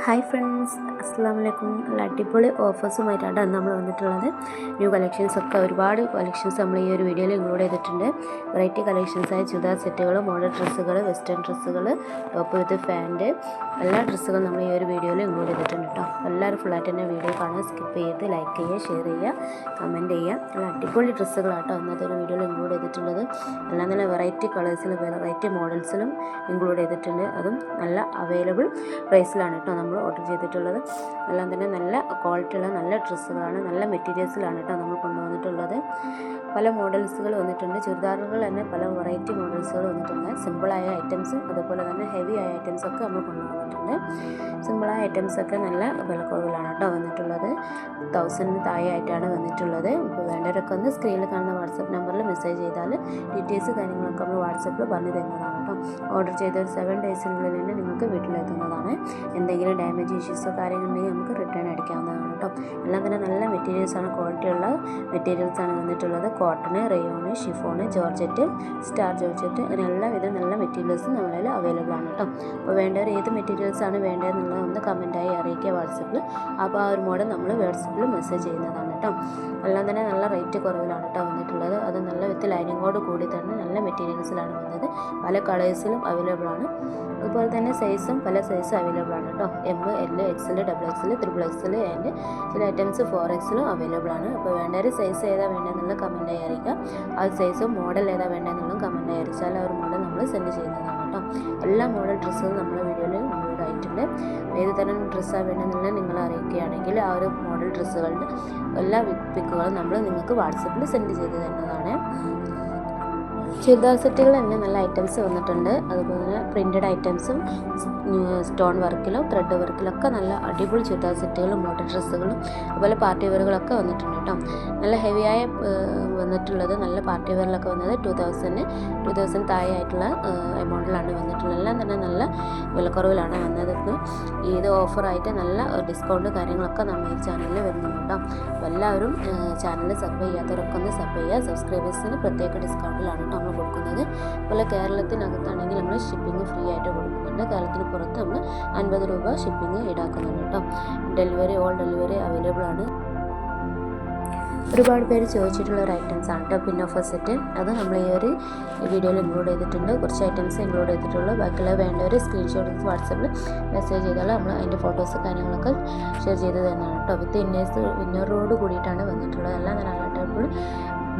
Hi friends, അസ്സാം വലൈക്കും. നല്ല അടിപൊളി ഓഫേഴ്സുമായിട്ടാണ് നമ്മൾ വന്നിട്ടുള്ളത്. ന്യൂ കളക്ഷൻസൊക്കെ ഒരുപാട് കളക്ഷൻസ് നമ്മൾ ഈ ഒരു വീഡിയോയിൽ ഇൻക്ലൂഡ് ചെയ്തിട്ടുണ്ട്. വെറൈറ്റി കളക്ഷൻസായ ചുരിദാർ സെറ്റുകൾ, മോഡൽ ഡ്രസ്സുകൾ, വെസ്റ്റേൺ ഡ്രസ്സുകൾ, ടോപ്പ് വിത്ത് ഫാൻറ്റ്, എല്ലാ ഡ്രസ്സുകളും നമ്മൾ ഈ ഒരു വീഡിയോയിൽ ഇൻക്ലൂഡ് ചെയ്തിട്ടുണ്ട് കേട്ടോ. എല്ലാവരും ഫുള്ളായിട്ട് തന്നെ വീഡിയോ കാണുക, സ്കിപ്പ് ചെയ്ത് ലൈക്ക് ചെയ്യുക, ഷെയർ ചെയ്യുക, കമൻറ്റ് ചെയ്യുക. നല്ല അടിപൊളി ഡ്രസ്സുകളാട്ടോ ഇന്നത്തെ ഒരു വീഡിയോയിൽ ഇൻക്ലൂഡ് ചെയ്തിട്ടുള്ളത്. എല്ലാം നല്ല വെറൈറ്റി കളേഴ്സിലും വെറൈറ്റി മോഡൽസിലും ഇൻക്ലൂഡ് ചെയ്തിട്ടുണ്ട്. അതും നല്ല അവൈലബിൾ പ്രൈസിലാണ് കേട്ടോ നമ്മൾ ഓർഡർ ചെയ്തിട്ടുള്ളത്. എല്ലാം തന്നെ നല്ല ക്വാളിറ്റിയുള്ള നല്ല ഡ്രസ്സുകളാണ്, നല്ല മെറ്റീരിയൽസിലാണ് കേട്ടോ നമ്മൾ കൊണ്ടുവന്നിട്ടുള്ളത്. പല മോഡൽസുകൾ വന്നിട്ടുണ്ട്. ചുരിദാറുകൾ തന്നെ പല വെറൈറ്റി മോഡൽസുകൾ വന്നിട്ടുണ്ട്. സിമ്പിളായ ഐറ്റംസും അതുപോലെ തന്നെ ഹെവി ആയ ഐറ്റംസൊക്കെ നമ്മൾ കൊണ്ടുവന്നിട്ടുണ്ട്. സിമ്പിളായ ഐറ്റംസൊക്കെ നല്ല വിലക്കുറവിലാണ് കേട്ടോ വന്നിട്ടുള്ളത്. 1000 താഴെ ആയിട്ടാണ് വന്നിട്ടുള്ളത്. ഇപ്പോൾ വേണ്ടവരൊക്കെ ഒന്ന് സ്ക്രീനിൽ കാണുന്ന വാട്സപ്പ് നമ്പറിൽ മെസ്സേജ് ചെയ്താൽ ഡീറ്റെയിൽസ് കാര്യങ്ങളൊക്കെ നമ്മൾ വാട്സപ്പിൽ പറഞ്ഞു തരുന്നതാണ് കേട്ടോ. ഓർഡർ ചെയ്ത ഒരു 7 ഡേയ്സിനുള്ളിൽ തന്നെ നിങ്ങൾക്ക് വീട്ടിലെത്തുന്നതാണ്. എന്തെങ്കിലും ഡാമേജ് ഇഷ്യൂസോ കാര്യങ്ങളുണ്ടെങ്കിൽ നമുക്ക് റിട്ടേൺ അടിക്കാവുന്നതാണ് കേട്ടോ. എല്ലാം തന്നെ നല്ല മെറ്റീരിയൽസാണ്, ക്വാളിറ്റിയുള്ള മെറ്റീരിയൽസാണ് വന്നിട്ടുള്ളത്. Cotton, rayon, chiffon, georgette, star georgette, അങ്ങനെ എല്ലാവിധം നല്ല മെറ്റീരിയൽസും നമ്മളിൽ അവൈലബിൾ ആണ് കേട്ടോ. അപ്പോൾ വേണ്ടവർ ഏത് മെറ്റീരിയൽസാണ് വേണ്ടതെന്നുള്ളത് ഒന്ന് കമൻറ്റായി അറിയിക്കുക വാട്സപ്പിൽ. അപ്പോൾ ആ ഒരു മോഡൽ നമ്മൾ വാട്സപ്പിൽ മെസ്സേജ് ചെയ്യുന്നതാണ് കേട്ടോ. എല്ലാം തന്നെ നല്ല റേറ്റ് കുറവിലാണ് കേട്ടോ വന്നിട്ടുള്ളത്. അത് നല്ല വിത്ത് ലൈനിങ്ങോട് കൂടി തന്നെ നല്ല മെറ്റീരിയൽസിലാണ് വന്നത്. പല കളേഴ്സിലും അവൈലബിൾ ആണ്. അതുപോലെ തന്നെ സൈസും പല സൈസ് അവൈലബിൾ ആണ് കേട്ടോ. M, L, XL, XXL, XXL and ചില ഐറ്റംസ് 4XL അവൈലബിൾ ആണ്. അപ്പോൾ വേണ്ടൊരു സൈസ് ഏതാ വേണ്ടതെന്നുള്ള കമൻറ്റായി അറിയിക്കുക. ആ സൈസും മോഡൽ ഏതാ വേണ്ടതെന്നുള്ളതും കമൻറ്റായി അറിയിച്ചാൽ ആ ഒരു മോഡൽ നമ്മൾ സെൻഡ് ചെയ്യുന്നതാണ് കേട്ടോ. എല്ലാ മോഡൽ ഡ്രസ്സുകളും നമ്മുടെ വീഡിയോയിൽ ഇൻക്ലൂഡ് ആയിട്ടുണ്ട്. ഏത് തരം ഡ്രസ്സാണ് വേണ്ടതെന്നുള്ളത് നിങ്ങൾ അറിയിക്കുകയാണെങ്കിൽ ആ ഒരു മോഡൽ ഡ്രസ്സുകളുടെ എല്ലാ പിക്കുകളും നമ്മൾ നിങ്ങൾക്ക് വാട്സപ്പിൽ സെൻഡ് ചെയ്ത് തരുന്നതാണ്. ചുരിദാർ സെറ്റുകൾ തന്നെ നല്ല ഐറ്റംസ് വന്നിട്ടുണ്ട്. അതുപോലെ തന്നെ പ്രിൻറ്റഡ് ഐറ്റംസും സ്റ്റോൺ വർക്കിലും ത്രെഡ് വർക്കിലൊക്കെ നല്ല അടിപൊളി ചുരിദാർ സെറ്റുകളും മോഡൽ ഡ്രസ്സുകളും അതുപോലെ പാർട്ടി വെയറുകളൊക്കെ വന്നിട്ടുണ്ട് കേട്ടോ. നല്ല ഹെവിയായ വന്നിട്ടുള്ളത് നല്ല പാർട്ടി വെയറിലൊക്കെ വന്നത് 2000 താഴെ ആയിട്ടുള്ള എമൗണ്ടിലാണ് വന്നിട്ടുള്ളത്. എല്ലാം തന്നെ നല്ല വിലക്കുറവിലാണ് വന്നത്. ഇത് ഓഫറായിട്ട് നല്ല ഡിസ്കൗണ്ട് കാര്യങ്ങളൊക്കെ നമ്മൾ ഈ ചാനലിൽ വരുന്നുണ്ട് കേട്ടോ. അപ്പോൾ എല്ലാവരും ചാനൽ സബ് ചെയ്യാത്തവരൊക്കെ ഒന്ന് സബ് ചെയ്യുക. സബ്സ്ക്രൈബേഴ്സിന് പ്രത്യേക ഡിസ്കൗണ്ടിലാണ് കേട്ടോ നമ്മൾ കൊടുക്കുന്നത്. അതുപോലെ കേരളത്തിനകത്താണെങ്കിൽ നമ്മൾ ഷിപ്പിംഗ് ഫ്രീ ആയിട്ട് കൊടുക്കുന്നുണ്ട്. കേരളത്തിന് പുറത്ത് നമ്മൾ 50 രൂപ ഷിപ്പിംഗ് ഈടാക്കുന്നുണ്ട് കേട്ടോ. ഓൾ ഡെലിവറി അവൈലബിൾ ആണ്. ഒരുപാട് പേര് ചോദിച്ചിട്ടുള്ള ഒരു ഐറ്റംസ് ആണ് കേട്ടോ പിൻ ഓഫർ സെറ്റ്. അത് നമ്മൾ ഈ ഒരു വീഡിയോയിൽ ഇൻക്ലൂഡ് ചെയ്തിട്ടുണ്ട്. കുറച്ച് ഐറ്റംസ് ഇൻക്ലൂഡ് ചെയ്തിട്ടുള്ളൂ. ബാക്കിയുള്ള വേണ്ടവർ സ്ക്രീൻഷോട്ട് എടുത്ത് വാട്സപ്പിൽ മെസ്സേജ് ചെയ്താൽ നമ്മൾ അതിൻ്റെ ഫോട്ടോസ് കാര്യങ്ങളൊക്കെ ഷെയർ ചെയ്ത് തന്നെയാണ് കേട്ടോ. വിത്ത് ഇന്നറോട് കൂടിയിട്ടാണ് വന്നിട്ടുള്ളത്. എല്ലാം നല്ല അടിപൊളി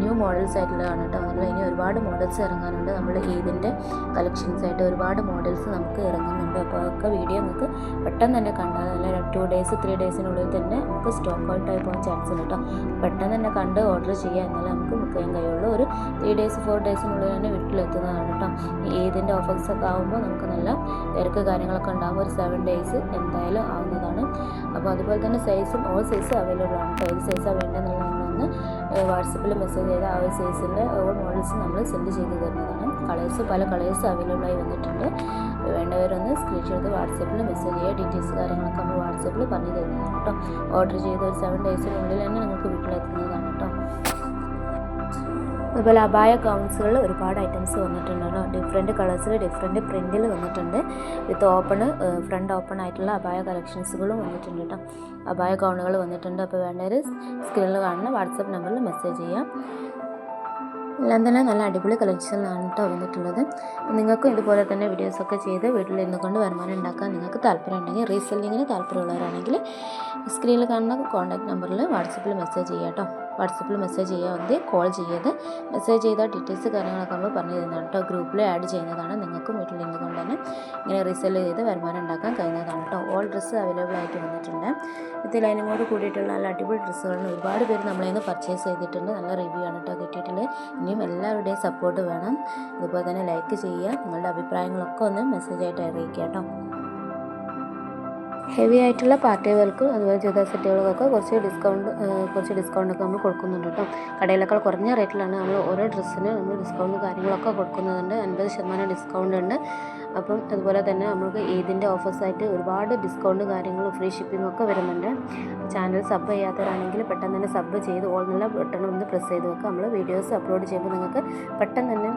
ന്യൂ മോഡൽസ് ആയിട്ടുള്ളതാണ് കേട്ടോ. അതുപോലെ ഇനി ഒരുപാട് മോഡൽസ് ഇറങ്ങാനുണ്ട്. നമ്മൾ ഈദിൻ്റെ കളക്ഷൻസ് ആയിട്ട് ഒരുപാട് മോഡൽസ് നമുക്ക് ഇറങ്ങുന്നുണ്ട്. അപ്പോൾ അതൊക്കെ വീഡിയോ നിങ്ങൾക്ക് പെട്ടെന്ന് തന്നെ കണ്ടാൽ നല്ല 2 ഡേയ്സ് 3 ഡേയ്സിനുള്ളിൽ തന്നെ നമുക്ക് സ്റ്റോക്ക് ഔട്ട് ആയി പോകാൻ ചാൻസ് ഉണ്ട് കേട്ടോ. പെട്ടെന്ന് തന്നെ കണ്ട് ഓർഡർ ചെയ്യുക എന്നാലേ നമുക്ക് ബുക്ക് ചെയ്യാൻ കഴിയുള്ളൂ. ഒരു 3 ഡേയ്സ് 4 ഡേയ്സിനുള്ളിൽ തന്നെ വീട്ടിലെത്തുന്നതാണ് കേട്ടോ. ഈ ഈദിൻ്റെ ഓഫേഴ്സൊക്കെ ആകുമ്പോൾ നമുക്ക് നല്ല തിരക്ക് കാര്യങ്ങളൊക്കെ ഉണ്ടാകുമ്പോൾ ഒരു 7 ഡേയ്സ് എന്തായാലും ആവുന്നതാണ്. അപ്പോൾ അതുപോലെ തന്നെ സൈസും ഓൾ സൈസ് അവൈലബിൾ ആണ് കേട്ടോ. ഏത് സൈസാണ് വേണ്ടതെന്നുള്ളതൊന്ന് വാട്സപ്പിൽ മെസ്സേജ് ചെയ്ത് ആ ഒരു സൈസിൻ്റെ ഓൾ മോഡൽസ് നമ്മൾ സെൻഡ് ചെയ്ത് തരുന്നതാണ്. പല കളേഴ്സ് അവൈലബിൾ ആയി വന്നിട്ടുണ്ട്. വേണ്ടവരൊന്ന് സ്ക്രീൻഷോട്ട് വാട്സപ്പിൽ മെസ്സേജ് ചെയ്യുക. ഡീറ്റെയിൽസ് കാര്യങ്ങളൊക്കെ നമ്മൾ വാട്സപ്പിൽ പറഞ്ഞു തരുന്നതാണ് കേട്ടോ. ഓർഡർ ചെയ്ത് ഒരു 7 ഡേയ്സിനുള്ളിൽ തന്നെ നിങ്ങൾക്ക് വീട്ടിലെത്തുന്നതാണ് കേട്ടോ. അതുപോലെ അബായ ഗൗൺസുകൾ ഒരുപാട് ഐറ്റംസ് വന്നിട്ടുണ്ട്. ഡിഫറെൻറ്റ് കളേഴ്സിൽ ഡിഫറെൻറ്റ് പ്രിൻറ്റിൽ വന്നിട്ടുണ്ട്. വിത്ത് ഫ്രണ്ട് ഓപ്പൺ ആയിട്ടുള്ള അബായ കളക്ഷൻസുകളും വന്നിട്ടുണ്ട് കേട്ടോ. അബായ ഗൗണുകൾ വന്നിട്ടുണ്ട്. അപ്പോൾ വേണ്ടവർ സ്ക്രീനിൽ കാണുന്ന വാട്സപ്പ് നമ്പറിൽ മെസ്സേജ് ചെയ്യാം. എല്ലാം തന്നെ നല്ല അടിപൊളി കളക്ഷനിലാണ് കേട്ടോ വന്നിട്ടുള്ളത്. നിങ്ങൾക്കും ഇതുപോലെ തന്നെ വീഡിയോസൊക്കെ ചെയ്ത് വീട്ടിൽ ഇരുന്നുകൊണ്ട് വരുമാനം ഉണ്ടാക്കാൻ നിങ്ങൾക്ക് താല്പര്യം ഉണ്ടെങ്കിൽ റീസെല്ലിങ്ങിന് താല്പര്യമുള്ളവരാണെങ്കിൽ സ്ക്രീനിൽ കാണുന്ന കോൺടാക്ട് നമ്പറിൽ വാട്സപ്പിൽ മെസ്സേജ് ചെയ്യാം കേട്ടോ. വാട്സപ്പിൽ മെസ്സേജ് ചെയ്യാൻ മതി, കോൾ ചെയ്യരുത്. മെസ്സേജ് ചെയ്താൽ ഡീറ്റെയിൽസ് കാര്യങ്ങളൊക്കെ നമ്മൾ പറഞ്ഞു തരുന്നതാണ് കേട്ടോ. ഗ്രൂപ്പിൽ ആഡ് ചെയ്യുന്നതാണ്. നിങ്ങൾക്കും വീട്ടിൽ ഇരുന്നുകൊണ്ട് തന്നെ ഇങ്ങനെ റീസെല് ചെയ്ത് വരുമാനം ഉണ്ടാക്കാൻ കഴിയുന്നതാണ് കേട്ടോ. ഓൾ ഡ്രസ്സ് അവൈലബിൾ ആയിട്ട് വന്നിട്ടുണ്ട്. വിത്ത് ലൈനിങ്ങോട് കൂടിയിട്ടുള്ള നല്ല അടിപൊളി ഡ്രസ്സുകളാണ്. ഒരുപാട് പേര് നമ്മളിൽ നിന്ന് പർച്ചേസ് ചെയ്തിട്ടുണ്ട്. നല്ല റിവ്യൂ ആണ് കേട്ടോ കിട്ടിയിട്ടുള്ളത്. ഇനിയും എല്ലാവരുടെയും സപ്പോർട്ട് വേണം. അതുപോലെ തന്നെ ലൈക്ക് ചെയ്യുക. നിങ്ങളുടെ അഭിപ്രായങ്ങളൊക്കെ ഒന്ന് മെസ്സേജായിട്ട് അറിയിക്കുക കേട്ടോ. ഹെവി ആയിട്ടുള്ള പാർട്ടി വെയർക്കും അതുപോലെ ചുരിദാർ സെറ്റുകൾക്കൊക്കെ കുറച്ച് ഡിസ്കൗണ്ടൊക്കെ നമ്മൾ കൊടുക്കുന്നുണ്ട് കേട്ടോ. കടയിലൊക്കെ കുറഞ്ഞ റേറ്റിലാണ് നമ്മൾ ഓരോ ഡ്രസ്സിന് നമ്മൾ ഡിസ്കൗണ്ട് കാര്യങ്ങളൊക്കെ കൊടുക്കുന്നുണ്ട്. 50% ഡിസ്കൗണ്ട് ഉണ്ട്. അപ്പം അതുപോലെ തന്നെ നമുക്ക് ഈദിൻ്റെ ഓഫേഴ്സായിട്ട് ഒരുപാട് ഡിസ്കൗണ്ട് കാര്യങ്ങളും ഫ്രീ ഷിപ്പിംഗ് ഒക്കെ വരുന്നുണ്ട്. ചാനൽ സബ് ചെയ്യാത്തവരാണെങ്കിൽ പെട്ടെന്ന് തന്നെ സബ് ചെയ്ത് ഓൾന്നുള്ള ബട്ടൺ ഒന്ന് പ്രസ് ചെയ്ത് വെക്കുക. നമ്മൾ വീഡിയോസ് അപ്ലോഡ് ചെയ്യുമ്പോൾ നിങ്ങൾക്ക് പെട്ടെന്ന് തന്നെ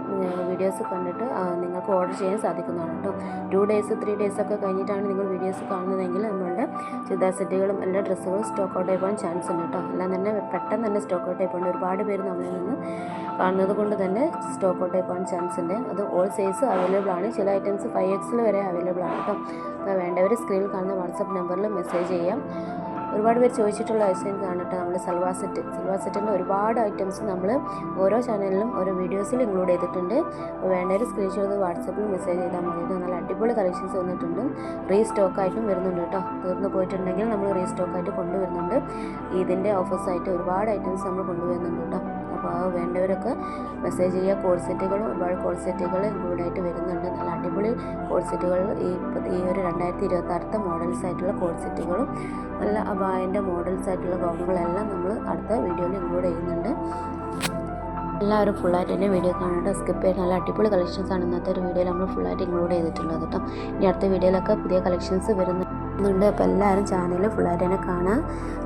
വീഡിയോസ് കണ്ടിട്ട് നിങ്ങൾക്ക് ഓർഡർ ചെയ്യാൻ സാധിക്കുന്നതാണ് കേട്ടോ. 2 ഡേയ്സ് 3 ഡേയ്സ് ഒക്കെ കഴിഞ്ഞിട്ടാണ് നിങ്ങൾ വീഡിയോസ് കാണുന്നതെങ്കിൽ നമ്മളുടെ ചുരിദാർ സെറ്റുകളും എല്ലാ ഡ്രസ്സുകളും സ്റ്റോക്ക് ഔട്ട് ആയി പോകാൻ ചാൻസ് ഉണ്ട് കേട്ടോ. എല്ലാം തന്നെ പെട്ടെന്ന് തന്നെ സ്റ്റോക്ക് ഔട്ട് ആയി പോകുന്നുണ്ട്. ഒരുപാട് പേര് നമ്മളിൽ നിന്ന് കാണുന്നത് കൊണ്ട് തന്നെ സ്റ്റോക്ക് ഔട്ട് ആയി പോകാൻ ചാൻസ് ഉണ്ട്. അത് ഓൾ സൈസ് അവൈലബിൾ ആണ്. ചില ഐറ്റംസ് 5XL വരെ അവൈലബിൾ ആണ് കേട്ടോ. അപ്പോൾ വേണ്ടവർ സ്ക്രീനിൽ കാണുന്ന വാട്സപ്പ് നമ്പറിൽ മെസ്സേജ് ചെയ്യാം. ഒരുപാട് പേര് ചോദിച്ചിട്ടുള്ള ഐറ്റംസ് ആണ് കേട്ടോ നമ്മൾ സൽവാർ സെറ്റിൻ്റെ ഒരുപാട് ഐറ്റംസ് നമ്മൾ ഓരോ ചാനലിലും ഓരോ വീഡിയോസിൽ ഇൻക്ലൂഡ് ചെയ്തിട്ടുണ്ട്. അപ്പോൾ വേണ്ടവർ സ്ക്രീൻഷോട്ട് വാട്സപ്പിൽ മെസ്സേജ് ചെയ്താൽ മതി. നല്ല അടിപൊളി കളക്ഷൻസ് വന്നിട്ടുണ്ട്. റീസ്റ്റോക്കായിട്ടും വരുന്നുണ്ട് കേട്ടോ. തീർന്നു പോയിട്ടുണ്ടെങ്കിൽ നമ്മൾ റീസ്റ്റോക്കായിട്ട് കൊണ്ടുവരുന്നുണ്ട്. ഇതിൻ്റെ ഓഫേഴ്സായിട്ട് ഒരുപാട് ഐറ്റംസ് നമ്മൾ കൊണ്ടുവരുന്നുണ്ട് കേട്ടോ. അപ്പോൾ വേണ്ടവരൊക്കെ മെസ്സേജ് ചെയ്യുക. കോഡ് സെറ്റുകളും ഒരുപാട് കോഡ് സെറ്റുകൾ ഇൻക്ലൂഡ് ആയിട്ട് വരുന്നുണ്ട്. നല്ല അടിപൊളി കോഡ് സെറ്റുകൾ ഈ ഒരു 2026 മോഡൽസ് ആയിട്ടുള്ള കോഡ് സെറ്റുകളും നല്ല അബായൻ്റെ മോഡൽസ് ആയിട്ടുള്ള ഗൗണുകളെല്ലാം നമ്മൾ അടുത്ത വീഡിയോയിൽ ഇൻക്ലൂഡ് ചെയ്യുന്നുണ്ട്. എല്ലാവരും ഫുള്ളായിട്ട് തന്നെ വീഡിയോ കാണേണ്ട, സ്കിപ്പ് ചെയ്ത് നല്ല അടിപൊളി കളക്ഷൻസാണ് ഇന്നത്തെ ഒരു വീഡിയോയിൽ നമ്മൾ ഫുള്ളായിട്ട് ഇൻക്ലൂഡ് ചെയ്തിട്ടുള്ളത് കേട്ടോ. ഇനി അടുത്ത വീഡിയോയിലൊക്കെ പുതിയ കളക്ഷൻസ് വരുന്നുണ്ട്. അപ്പോൾ എല്ലാവരും ചാനൽ ഫുള്ളായിട്ട് തന്നെ കാണുക,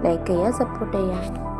ലൈക്ക് ചെയ്യുക, സപ്പോർട്ട് ചെയ്യുക.